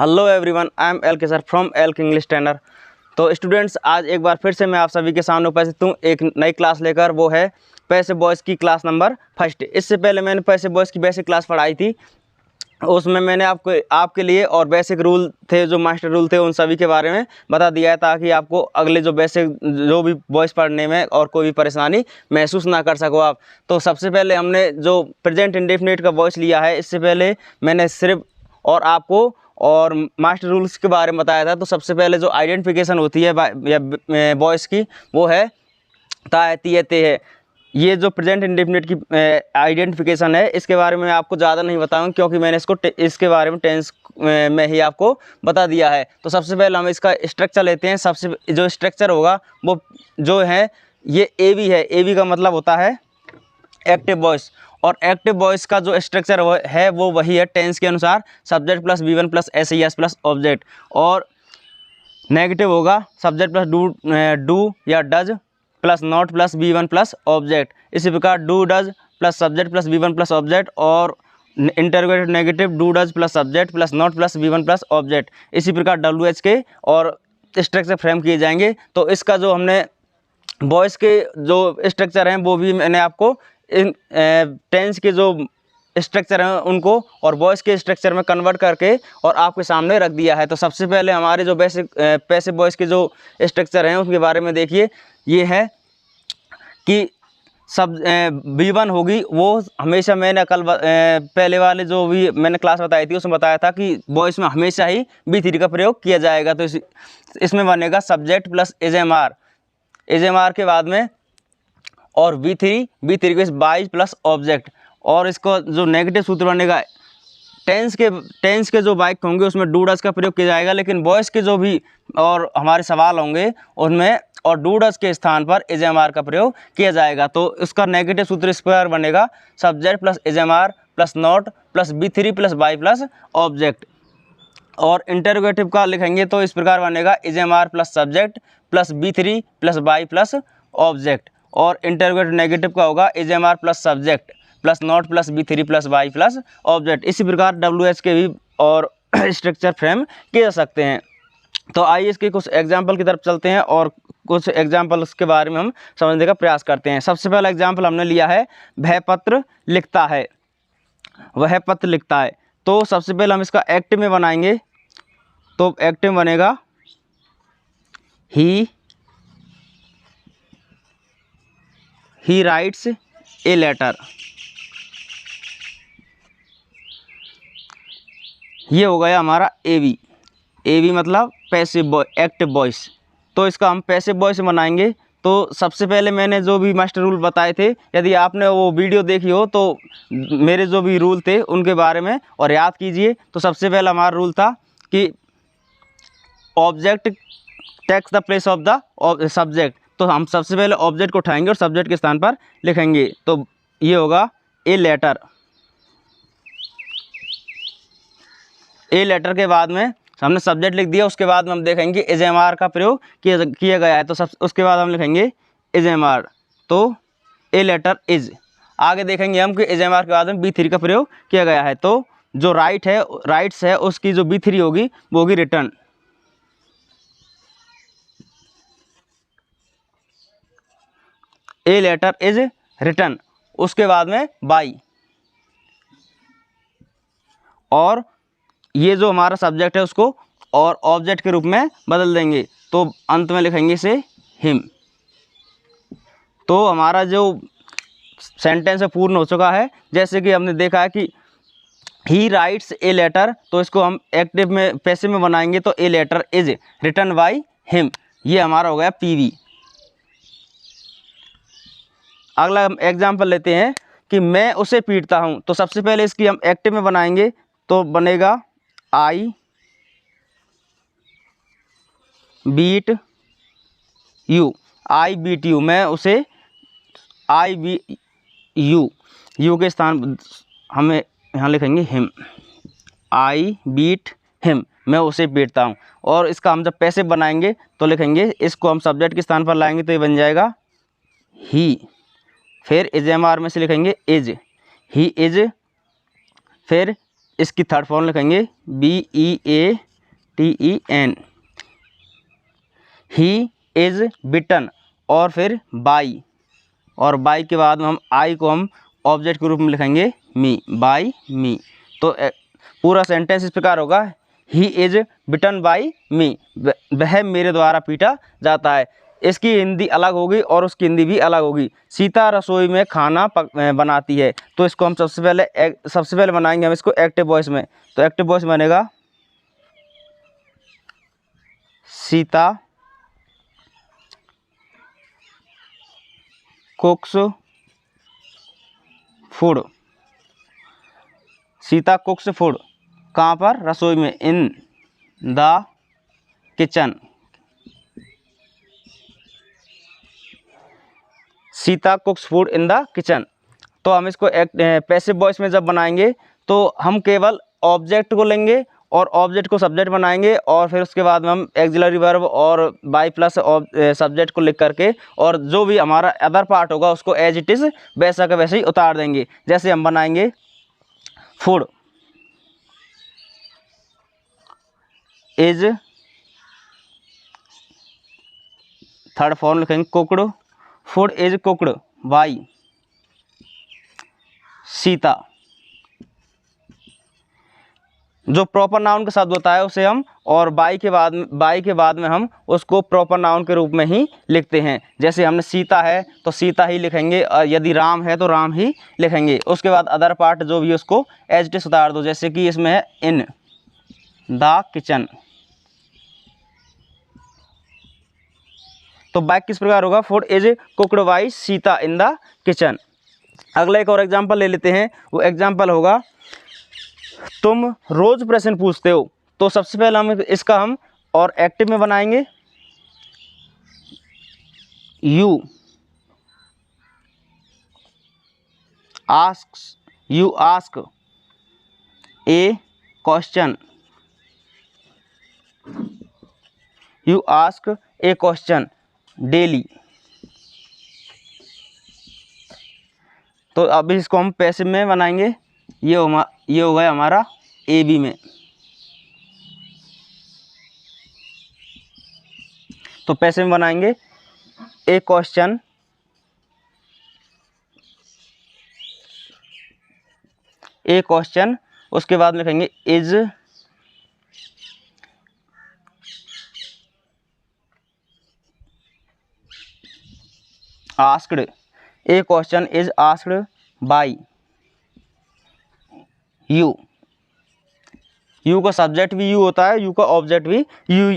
Hello everyone, I am L के sir from L के English trainer. तो students, आज एक बार फिर से मैं आप सभी के सामने उपस्थित हूँ एक नई क्लास लेकर। वो है पैसिव वॉइस की क्लास नंबर फर्स्ट। इससे पहले मैंने पैसिव वॉइस की बेसिक क्लास पढ़ाई थी, उसमें मैंने आपके लिए और बेसिक रूल थे, जो मास्टर रूल थे, उन सभी के बारे में बता दिया है, ताकि आपको अगले जो बेसिक जो भी वॉइस पढ़ने में और कोई भी परेशानी महसूस ना कर सको आप। तो सबसे पहले हमने जो प्रेजेंट इंडेफिनिट का वॉइस लिया है, इससे पहले मैंने सिर्फ और आपको और मास्टर रूल्स के बारे में बताया था। तो सबसे पहले जो आइडेंटिफिकेशन होती है वॉइस की, वो है ता, ती, ते है। ये जो प्रेजेंट इंडेफिनिट की आइडेंटिफिकेशन है, इसके बारे में आपको ज़्यादा नहीं बताऊंगा, क्योंकि मैंने इसके बारे में टेंस में ही आपको बता दिया है। तो सबसे पहले हम इसका स्ट्रक्चर लेते हैं। सबसे जो स्ट्रक्चर होगा वो जो है ये ए है। ए का मतलब होता है एक्टिव वॉइस, और एक्टिव वॉइस का जो स्ट्रक्चर है वो वही है टेंस के अनुसार, subject plus V1 plus SES plus object. और नेगेटिव होगा सब्जेक्ट प्लस डू या does plus not plus V1 plus object. इसी प्रकार do does plus subject plus V1 plus object, और interrogative negative do does plus subject plus not plus V1 plus object. इसी प्रकार WH के और structure frame किए जाएंगे। तो इसका जो हमने वॉइस के जो स्ट्रक्चर हैं वो भी मैंने आपको इन टेंस के जो स्ट्रक्चर हैं उनको और वॉइस के स्ट्रक्चर में कन्वर्ट करके और आपके सामने रख दिया है। तो सबसे पहले हमारे जो बेसिक पैसिव वॉइस के जो स्ट्रक्चर हैं उसके बारे में देखिए। ये है कि सब V1 होगी, वो हमेशा मैंने कल पहले वाले जो भी मैंने क्लास बताई थी उसमें बताया था कि वॉइस में हमेशा ही V3 का प्रयोग किया जाएगा। तो इसमें बनेगा सब्जेक्ट प्लस एजएमआर के बाद में और V3 के बाई प्लस ऑब्जेक्ट। और इसको जो नेगेटिव सूत्र बनेगा टेंस के जो बाइक होंगे उसमें डू डज का प्रयोग किया जाएगा, लेकिन वॉइस के जो भी और हमारे सवाल होंगे उनमें और डू डज के स्थान पर एजएमआर का प्रयोग किया जाएगा। तो इसका नेगेटिव सूत्र इस प्रकार बनेगा सब्जेक्ट प्लस एजएमआर plus not plus V3 plus by plus object. और इंटरोगेटिव का लिखेंगे तो इस प्रकार बनेगा एजएमआर plus subject plus V3 plus by plus object. और इंटरोगेटिव नेगेटिव का होगा एजएमआर plus subject plus not plus V3 plus by plus object. इसी प्रकार WH के भी और स्ट्रक्चर फ्रेम किए जा सकते हैं। तो आइए इसके कुछ एग्जाम्पल की तरफ चलते हैं और कुछ एग्जाम्पल्स के बारे में हम समझने का प्रयास करते हैं। सबसे पहला एग्जाम्पल हमने लिया है वह पत्र लिखता है, वह पत्र लिखता है। तो सबसे पहले हम इसका एक्टिव में बनाएंगे। तो एक्टिव बनेगा ही राइट्स ए लेटर। ये हो गया हमारा ए मतलब पैसिव एक्टिव वॉइस। तो इसका हम पैसिव वॉइस बनाएंगे। तो सबसे पहले मैंने जो भी मास्टर रूल बताए थे, यदि आपने वो वीडियो देखी हो तो मेरे जो भी रूल थे उनके बारे में और याद कीजिए। तो सबसे पहला हमारा रूल था कि object takes the place of the subject. तो हम सबसे पहले ऑब्जेक्ट को उठाएंगे और सब्जेक्ट के स्थान पर लिखेंगे। तो ये होगा ए लेटर। ए लेटर के बाद में हमने सब्जेक्ट लिख दिया, उसके बाद में हम देखेंगे एजएमआर का प्रयोग किया गया है। तो उसके बाद हम लिखेंगे एजएमआर। तो ए लेटर इज। आगे देखेंगे हम कि एजएमआर के बाद में V3 का प्रयोग किया गया है। तो जो राइट्स है उसकी जो V3 होगी वो होगी return. A letter is return. उसके बाद में बाई। और ये जो हमारा सब्जेक्ट है उसको और ऑब्जेक्ट के रूप में बदल देंगे। तो अंत में लिखेंगे इसे हिम। तो हमारा जो सेंटेंस है पूर्ण हो चुका है। जैसे कि हमने देखा है कि ही राइट्स ए लेटर, तो इसको हम एक्टिव में पैसिव में बनाएंगे। तो a letter is written by him. ये हमारा हो गया PV। अगला हम एग्जाम्पल लेते हैं कि मैं उसे पीटता हूँ। तो सबसे पहले इसकी हम एक्टिव में बनाएंगे। तो बनेगा I बीट यू। मैं उसे यू के स्थान हमें यहाँ लिखेंगे हिम। आई बीट हिम, मैं उसे पीटता हूँ। और इसका हम जब पैसिव बनाएंगे तो लिखेंगे, इसको हम सब्जेक्ट के स्थान पर लाएंगे तो ये बन जाएगा ही। फिर एजएमआर में से लिखेंगे इज, ही इज। फिर इसकी थर्ड फॉर्म लिखेंगे BEA TEN, ही इज बिटन, और फिर बाई, और बाई के बाद में हम आई को हम ऑब्जेक्ट के रूप में लिखेंगे मी, बाई मी। तो पूरा सेंटेंस इस प्रकार होगा, ही इज बिटन बाई मी, वह मेरे द्वारा पीटा जाता है। इसकी हिंदी अलग होगी और उसकी हिंदी भी अलग होगी। सीता रसोई में खाना बनाती है, तो इसको हम सबसे पहले बनाएंगे हम इसको एक्टिव वॉइस में। तो एक्टिव वॉइस बनेगा, सीता कुक्स फूड, सीता कुक्स फूड, कहाँ पर, रसोई में, in the kitchen, Sita कुक्स food in the kitchen. तो हम इसको पैसिव वॉइस में जब बनाएंगे तो हम केवल ऑब्जेक्ट को लेंगे और ऑब्जेक्ट को सब्जेक्ट बनाएंगे, और फिर उसके बाद में हम एक्सिलरी वर्ब और बाई प्लस सब्जेक्ट को लिख करके, और जो भी हमारा अदर पार्ट होगा उसको एज इट इज़ वैसा का वैसे ही उतार देंगे। जैसे हम बनाएंगे फूड इज, थर्ड फॉर्म लिखेंगे cooked, food is cooked by Sita. जो प्रॉपर नाउन का शब्द होता है उसे हम, और बाई के बाद में हम उसको प्रॉपर नाउन के रूप में ही लिखते हैं। जैसे हमने सीता है तो सीता ही लिखेंगे, और यदि राम है तो राम ही लिखेंगे। उसके बाद अदर पार्ट जो भी उसको एज इट इज उतार दो। जैसे कि इसमें है इन द किचन, तो बैक किस प्रकार होगा, food is cooked by Sita in the kitchen. अगला एक और एग्जाम्पल ले लेते हैं। वो एग्जाम्पल होगा, तुम रोज प्रश्न पूछते हो। तो सबसे पहले हम इसका हम और एक्टिव में बनाएंगे, you ask A question, you ask A question daily. तो अब इसको हम पैसिव में बनाएंगे, ये हो गया हमारा ए बी में। तो पैसिव में बनाएंगे ए क्वेश्चन उसके बाद लिखेंगे is asked, A question is asked by you. You का सब्जेक्ट भी यू होता है, यू का ऑब्जेक्ट भी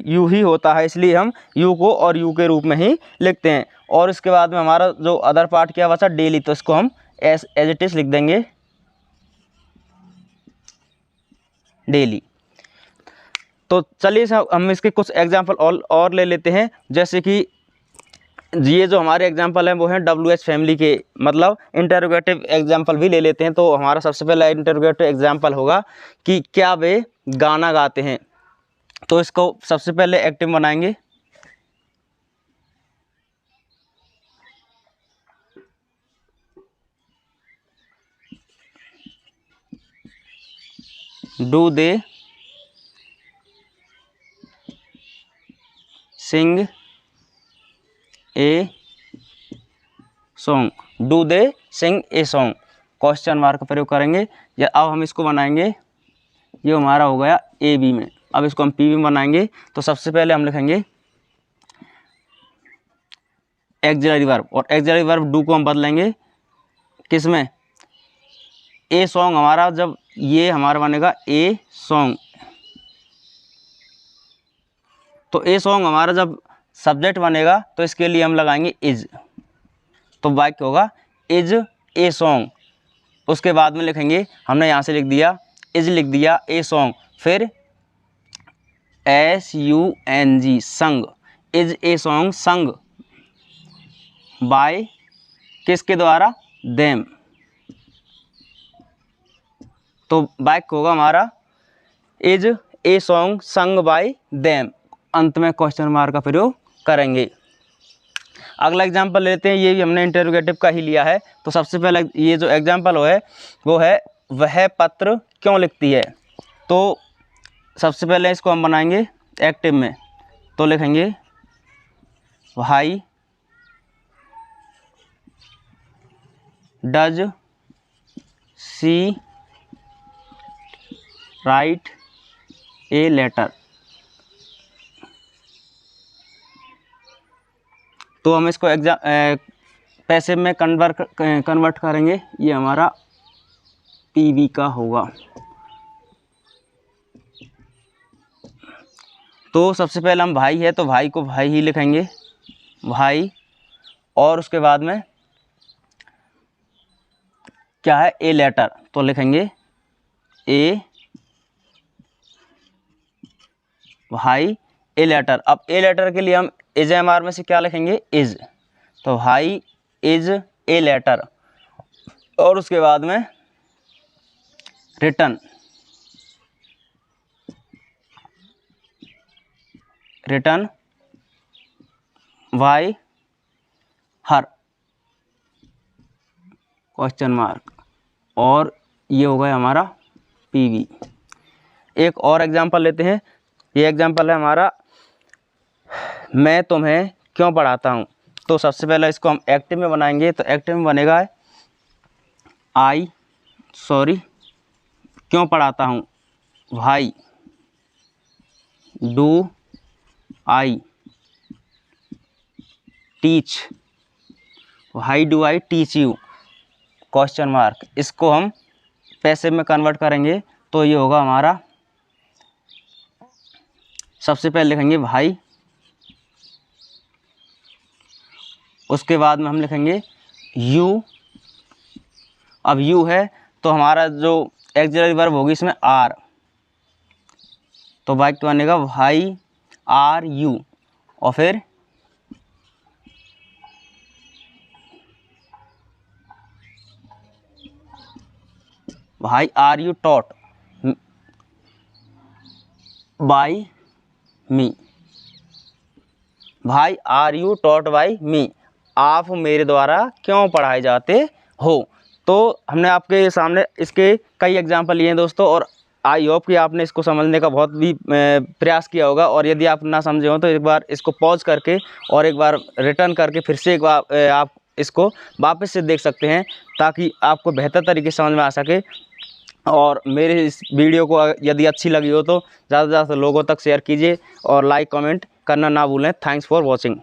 यू ही होता है, इसलिए हम यू को और यू के रूप में ही लिखते हैं। और इसके बाद में हमारा जो अदर पार्ट क्या बचा, डेली, तो इसको हम एज इट इज लिख देंगे डेली। तो चलिए हम इसके कुछ एग्जाम्पल और ले लेते हैं। जैसे कि ये जो हमारे एग्जाम्पल हैं वो हैं WH फैमिली के, मतलब इंटरोगेटिव एग्जाम्पल भी ले लेते हैं। तो हमारा सबसे पहला इंटरोगेटिव एग्जाम्पल होगा कि क्या वे गाना गाते हैं। तो इसको सबसे पहले एक्टिव बनाएंगे, do they sing a song, do they sing a song, question mark का प्रयोग करेंगे। या अब हम इसको बनाएंगे, ये हमारा हो गया ए बी में। अब इसको हम पी बी में बनाएंगे। तो सबसे पहले हम लिखेंगे एक्सिलरी वर्ब, और एक्सिलरी वर्ब डू को हम बदलेंगे किस में, ए सॉन्ग। हमारा जब ये हमारा बनेगा ए सॉन्ग, तो ए सॉन्ग हमारा जब सब्जेक्ट बनेगा तो इसके लिए हम लगाएंगे इज। तो वाक्य होगा इज ए सॉन्ग। उसके बाद में लिखेंगे, हमने यहाँ से लिख दिया इज, लिख दिया ए सॉन्ग, फिर SUNG संग, is a song sung by किसके द्वारा, देम। तो वाक्य होगा हमारा is a song sung by them. अंत में क्वेश्चन मार्क का प्रयोग करेंगे। अगला एग्जाम्पल लेते हैं, ये भी हमने इंटरोगेटिव का ही लिया है। तो सबसे पहले ये जो एग्जाम्पल है वो है, वह पत्र क्यों लिखती है। तो सबसे पहले इसको हम बनाएंगे एक्टिव में, तो लिखेंगे भाई does she write a letter. तो हम इसको पैसिव में कन्वर्ट करेंगे, ये हमारा पीवी का होगा। तो सबसे पहले हम भाई है तो भाई को भाई ही लिखेंगे, भाई, और उसके बाद में क्या है, ए लेटर, तो लिखेंगे ए भाई ए लेटर। अब ए लेटर के लिए हम इज एम आर में से क्या लिखेंगे, इज, तो भाई इज ए लेटर, और उसके बाद में रिटर्न, रिटर्न बाय हर क्वेश्चन मार्क, और ये हो गया हमारा पीवी। एक और एग्जांपल लेते हैं, ये एग्जांपल है हमारा मैं तुम्हें क्यों पढ़ाता हूँ। तो सबसे पहले इसको हम एक्टिव में बनाएंगे, तो एक्टिव में बनेगा क्यों पढ़ाता हूँ, भाई डू आई टीच, भाई do I teach you question mark. इसको हम पैसिव में कन्वर्ट करेंगे, तो ये होगा हमारा, सबसे पहले लिखेंगे भाई, उसके बाद में हम लिखेंगे यू। अब यू है तो हमारा जो एक्सिलरी वर्ब होगी इसमें आर, तो वाक्य बनेगा भाई आर यू, और फिर भाई आर यू टॉट बाय मी, भाई आर यू टॉट बाय मी, आप मेरे द्वारा क्यों पढ़ाए जाते हो। तो हमने आपके सामने इसके कई एग्जाम्पल लिए हैं दोस्तों, और आई होप कि आपने इसको समझने का बहुत भी प्रयास किया होगा। और यदि आप ना समझे हो तो एक बार इसको पॉज करके और एक बार रिटर्न करके फिर से एक बार आप इसको वापस से देख सकते हैं, ताकि आपको बेहतर तरीके से समझ में आ सके। और मेरे इस वीडियो को यदि अच्छी लगी हो तो ज़्यादा से ज़्यादा लोगों तक शेयर कीजिए, और लाइक कमेंट करना ना भूलें। Thanks for watching.